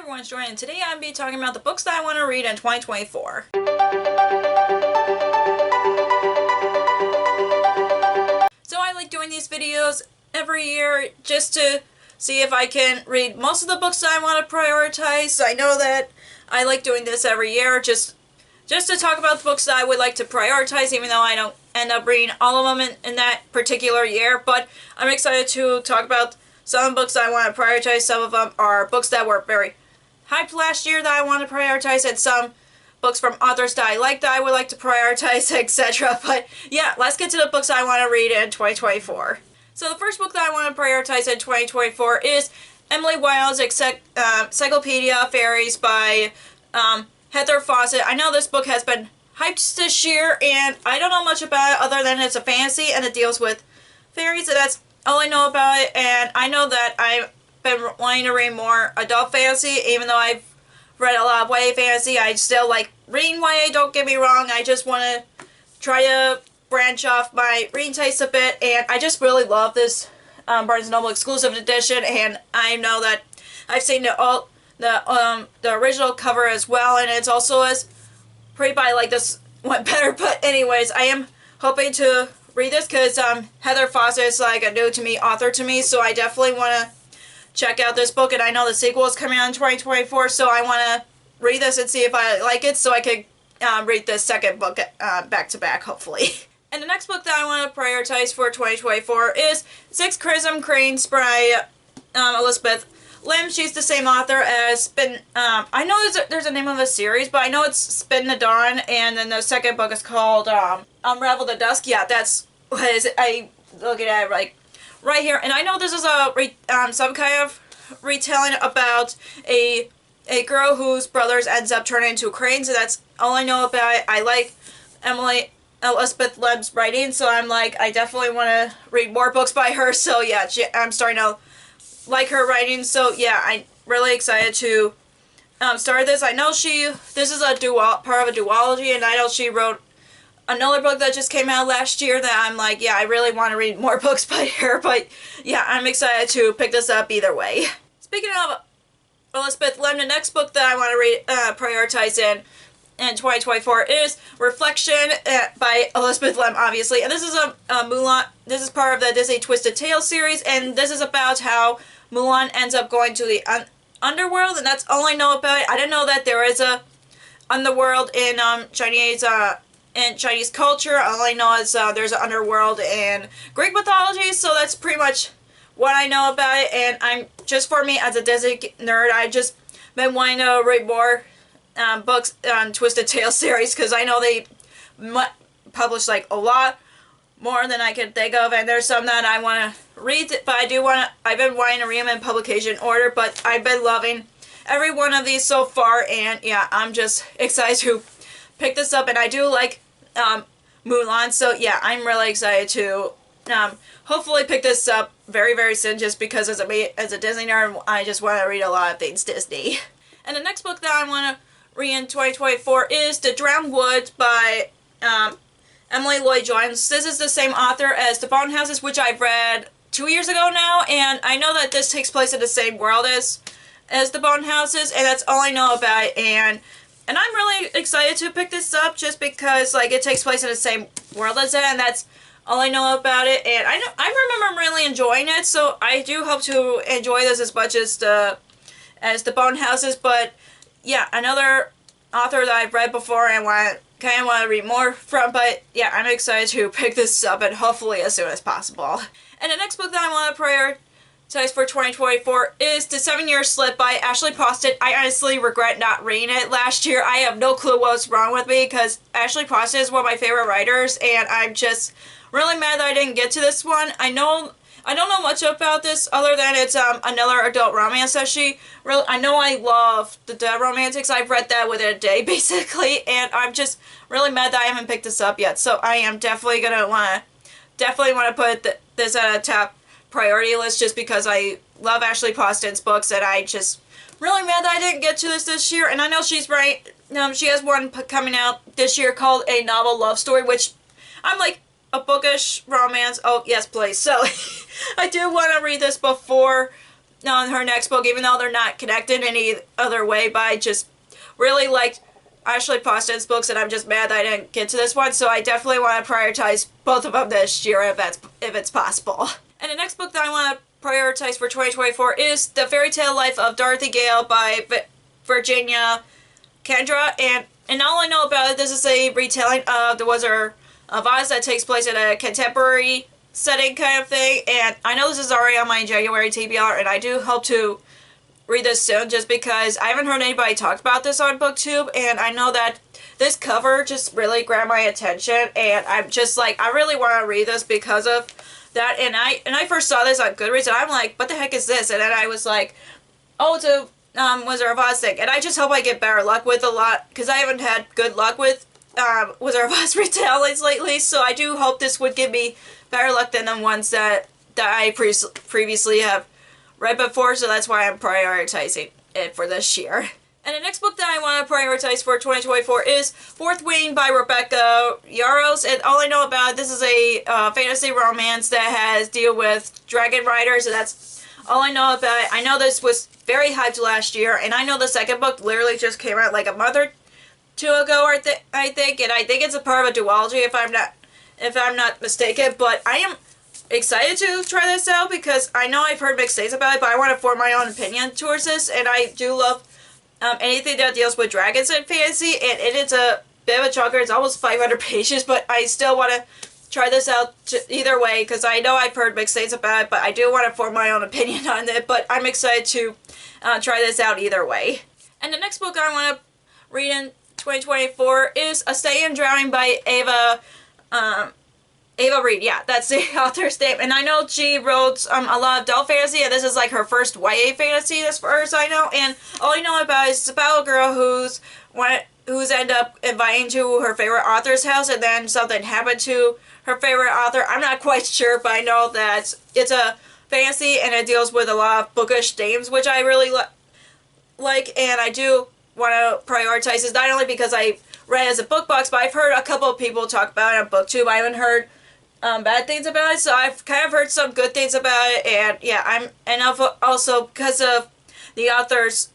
everyone, it's Jordan, and today I'm going to be talking about the books that I want to read in 2024. So I like doing these videos every year just to see if I can read most of the books that I want to prioritize. I know that I like doing this every year just to talk about the books that I would like to prioritize, even though I don't end up reading all of them in that particular year. But I'm excited to talk about some books that I want to prioritize. Some of them are books that were very hyped last year that I want to prioritize, and some books from authors that I like that I would like to prioritize, etc. But yeah, let's get to the books I want to read in 2024. So the first book that I want to prioritize in 2024 is Emily Wilde's Encyclopedia of Fairies by Heather Fawcett. I know this book has been hyped this year, and I don't know much about it other than it's a fantasy and it deals with fairies, and that's all I know about it. And I know that I've been wanting to read more adult fantasy, even though I've read a lot of YA fantasy. I still like reading YA, don't get me wrong. I just want to try to branch off my reading taste a bit, and I just really love this Barnes & Noble exclusive edition, and I know that I've seen the original cover as well, and it's also as pretty, but I like this one better. But anyways, I am hoping to read this because Heather Fawcett is like a new to me author to me, so I definitely want to check out this book, and I know the sequel is coming out in 2024, so I want to read this and see if I like it, so I could read the second book back to back, hopefully. And the next book that I want to prioritize for 2024 is Six Crimson Cranes by Elizabeth Lim. She's the same author as I know there's a name of a series, but I know it's Spin the Dawn, and then the second book is called Unravel the Dusk. Yeah, that's what is it. I looking at it like right here, and I know this is a some kind of retelling about a girl whose brothers ends up turning into cranes, and that's all I know about it. I like Elizabeth Lim's writing, so I'm like, I definitely want to read more books by her. So yeah, I'm starting to like her writing. So yeah, I'm really excited to start this. I know this is a part of a duology, and I know she wrote another book that just came out last year that I'm like, yeah, I really want to read more books by her. But yeah, I'm excited to pick this up either way. Speaking of Elizabeth Lim, the next book that I want to read prioritize in 2024 is Reflection by Elizabeth Lim, obviously. And this is a Mulan. This is part of the Disney Twisted Tales series, and this is about how Mulan ends up going to the underworld, and that's all I know about it. I didn't know that there is a underworld in Chinese culture. All I know is there's an underworld in Greek mythology, so that's pretty much what I know about it. And for me as a Disney nerd, I just been wanting to read more books on Twisted Tales series, because I know they publish like a lot more than I can think of, and there's some that I want to read, but I've been wanting to read them in publication order, but I've been loving every one of these so far, and yeah, I'm just excited to pick this up. And I do like Mulan, so yeah, I'm really excited to hopefully pick this up very, very soon, just because as a Disney nerd, I just want to read a lot of things Disney. And the next book that I want to read in 2024 is The Drowned Woods by Emily Lloyd-Jones. This is the same author as The Bone Houses, which I've read 2 years ago now, and I know that this takes place in the same world as The Bone Houses, and that's all I know about it. And I'm really excited to pick this up just because like it takes place in the same world as it, and that's all I know about it. And I remember really enjoying it, so I do hope to enjoy this as much as The Bone Houses. But yeah, another author that I've read before and kind of want to read more from. But yeah, I'm excited to pick this up, and hopefully as soon as possible. And the next book that I want to prioritize for 2024 is The 7-Year Slip by Ashley Poston. I honestly regret not reading it last year. I have no clue what's wrong with me, because Ashley Poston is one of my favorite writers, and I'm just really mad that I didn't get to this one. I don't know much about this other than it's another adult romance that I know I love the Dead Romantics. I've read that within a day, basically, and I'm just really mad that I haven't picked this up yet. So I am definitely want to put this at a top priority list, just because I love Ashley Poston's books, and I just really mad that I didn't get to this year. And I know she's right. She has one coming out this year called A Novel Love Story, which I'm like, a bookish romance. Oh, yes, please. So, I do want to read this before on her next book, even though they're not connected in any other way, but I just really liked Ashley Poston's books, and I'm just mad that I didn't get to this one, so I definitely want to prioritize both of them this year if it's possible. And the next book that I want to prioritize for 2024 is The Fairy Tale Life of Dorothy Gale by Virginia Kendra, and all I know about it, this is a retelling of The Wizard of Oz that takes place in a contemporary setting kind of thing, and I know this is already on my January TBR, and I do hope to read this soon just because I haven't heard anybody talk about this on BookTube, and I know that this cover just really grabbed my attention, and I'm just like, I really want to read this because of that. And I first saw this on Goodreads, and I'm like, what the heck is this? And then I was like, oh, it's a Wizard of Oz thing, and I just hope I get better luck with a lot, because I haven't had good luck with Wizard of Oz retellings lately, so I do hope this would give me better luck than the ones that I previously have read before, so that's why I'm prioritizing it for this year. And the next book that I want to prioritize for 2024 is Fourth Wing by Rebecca Yarros, and all I know about it, this is a fantasy romance that has deal with dragon riders, and that's all I know about it. I know this was very hyped last year, and I know the second book literally just came out like a month or two ago, I think, and I think it's a part of a duology if I'm not mistaken, but I am excited to try this out because I know I've heard mixed things about it, but I want to form my own opinion towards this, and I do love anything that deals with dragons and fantasy, and it is a bit of a chunker. It's almost 500 pages, but I still want to try this out either way because I know I've heard mixed things about it, but I do want to form my own opinion on it, but I'm excited to try this out either way. And the next book I want to read in 2024 is A Stay in Drowning by Ava Reid. Yeah, that's the author's name. And I know she wrote a lot of adult fantasy, and this is like her first YA fantasy as far as I know. And all I know about it is it's about a girl who's ended up inviting to her favorite author's house, and then something happened to her favorite author. I'm not quite sure, but I know that it's a fantasy, and it deals with a lot of bookish themes, which I really like, and I do want to prioritize this, not only because I read it as a book box, but I've heard a couple of people talk about it on BookTube. I haven't heard bad things about it, so I've kind of heard some good things about it, and yeah, also because of the author's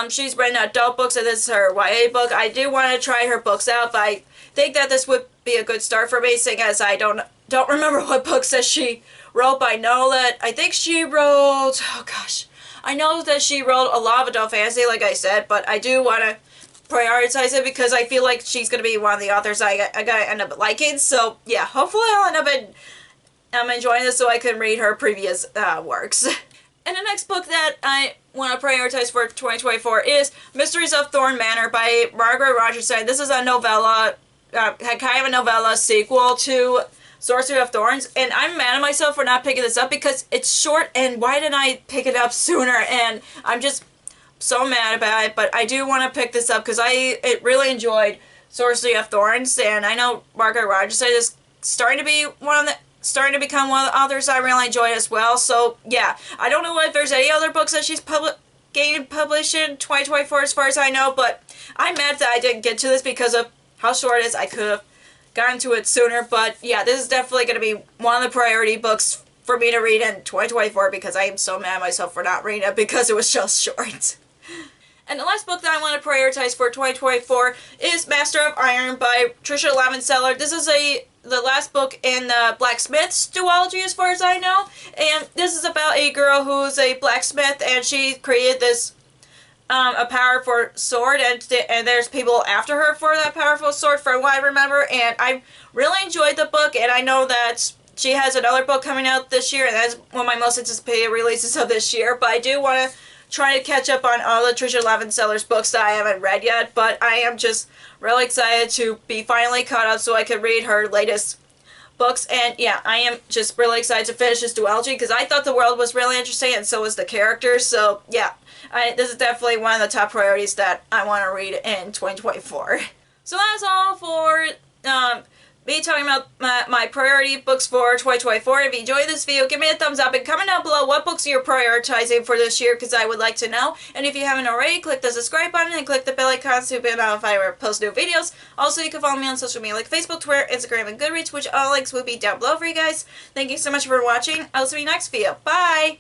she's written adult books, and this is her YA book. I do want to try her books out, but I think that this would be a good start for me, seeing as I don't remember what books that she wrote, but I know that I think she wrote, oh gosh, I know that she wrote a lot of adult fantasy, like I said, but I do want to prioritize it because I feel like she's going to be one of the authors I gotta end up liking, so yeah, hopefully I'll end up enjoying this so I can read her previous works. And the next book that I want to prioritize for 2024 is Mysteries of Thorn Manor by Margaret Rogerson. This is a novella, kind of a novella sequel to Sorcery of Thorns, and I'm mad at myself for not picking this up because it's short, and why didn't I pick it up sooner? And I'm just so mad about it, but I do want to pick this up because I really enjoyed Sorcery of Thorns, and I know Margaret Rogerson is starting to become one of the authors I really enjoy as well. So yeah, I don't know if there's any other books that she's getting published in 2024 as far as I know, but I'm mad that I didn't get to this because of how short it is. I could have gotten to it sooner, but yeah, this is definitely going to be one of the priority books for me to read in 2024 because I am so mad at myself for not reading it because it was just short. And the last book that I want to prioritize for 2024 is Master of Iron by Tricia Levenseller. This is the last book in the Blacksmith's duology as far as I know, and this is about a girl who's a blacksmith, and she created this a powerful sword, and there's people after her for that powerful sword from what I remember, and I really enjoyed the book, and I know that she has another book coming out this year, and that's one of my most anticipated releases of this year, but I do want to try to catch up on all the Tricia Levenseller's books that I haven't read yet, but I am just really excited to be finally caught up so I can read her latest books, and yeah, I am just really excited to finish this duology because I thought the world was really interesting and so was the characters, so yeah, this is definitely one of the top priorities that I want to read in 2024. So that's all for me talking about my priority books for 2024. If you enjoyed this video, give me a thumbs up and comment down below what books you're prioritizing for this year, because I would like to know. And if you haven't already, click the subscribe button and click the bell icon to be notified when I post new videos. Also, you can follow me on social media like Facebook, Twitter, Instagram, and Goodreads, which all links will be down below for you guys. Thank you so much for watching. I'll see you next video. Bye!